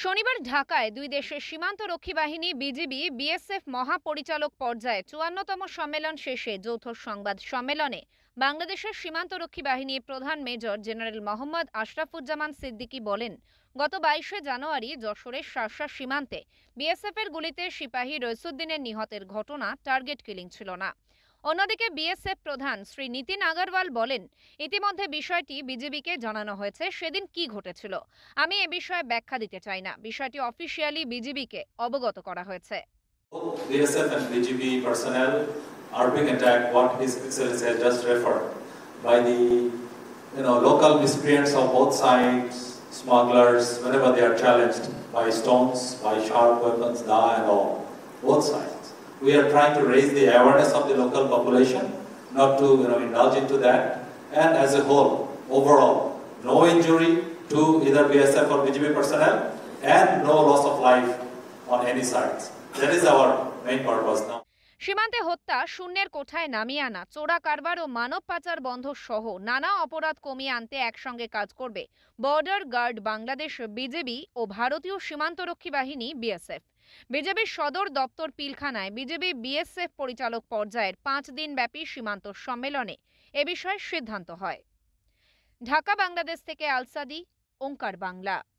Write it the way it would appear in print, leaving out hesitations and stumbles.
শনিবার ঢাকায় দুই দেশের সীমান্তরক্ষী বাহিনী বিজিবি বিএসএফ মহাপরিচালক পর্যায়ে ৫৪তম সম্মেলন শেষে যৌথ সংবাদ সম্মেলনে বাংলাদেশের সীমান্তরক্ষী বাহিনীর প্রধান মেজর জেনারেল মোহাম্মদ আশরাফুজ্জামান সিদ্দিকী বলেন, গত ২২শে জানুয়ারি যশোরের শার্শা সীমান্তে বিএসএফ এর গুলিতে সিপাহী রইসুদ্দিনের নিহতের ঘটনা টার্গেট কিলিং ছিল না। অন্যদিকে বিএসএফ প্রধান শ্রী নীতিন আগারওয়াল বলেন, ইতিমধ্যে বিষয়টি বিজিবিকে জানানো হয়েছে। সেদিন কি ঘটেছিল আমি এ বিষয়ে ব্যাখ্যা দিতে চাই না। বিষয়টি অফিসিয়ালি বিজিবিকে অবগত করা হয়েছে। BSF and BGB personnel are being attacked, what His Excellency has just referred, by the local miscreants of both sides, smugglers, whenever they are challenged by stones, by sharp weapons, da and all, both sides. We are trying to raise the awareness of the local population, not to indulge into that, and as a whole, overall, no injury to either BSF or BGB personnel, and no loss of life on any sides. That is our main purpose now. সীমান্তে হত্যা, শূন্যের কোঠায় নামিয়ে আনা, চোরা কারবার ও মানব পাচার বন্ধ সহ নানা অপরাধ কমিয়ে আনতে একসঙ্গে কাজ করবে বর্ডার গার্ড বাংলাদেশ বিজেপি ও ভারতীয় সীমান্তরক্ষী বাহিনী বিএসএফ। বিজেপির সদর দপ্তর পিলখানায় বিজেপি বিএসএফ পরিচালক পর্যায়ের ৫ দিনব্যাপী সীমান্ত সম্মেলনে এ বিষয়ে সিদ্ধান্ত হয়। ঢাকা, বাংলাদেশ থেকে আলসাদি, ওঙ্কার বাংলা।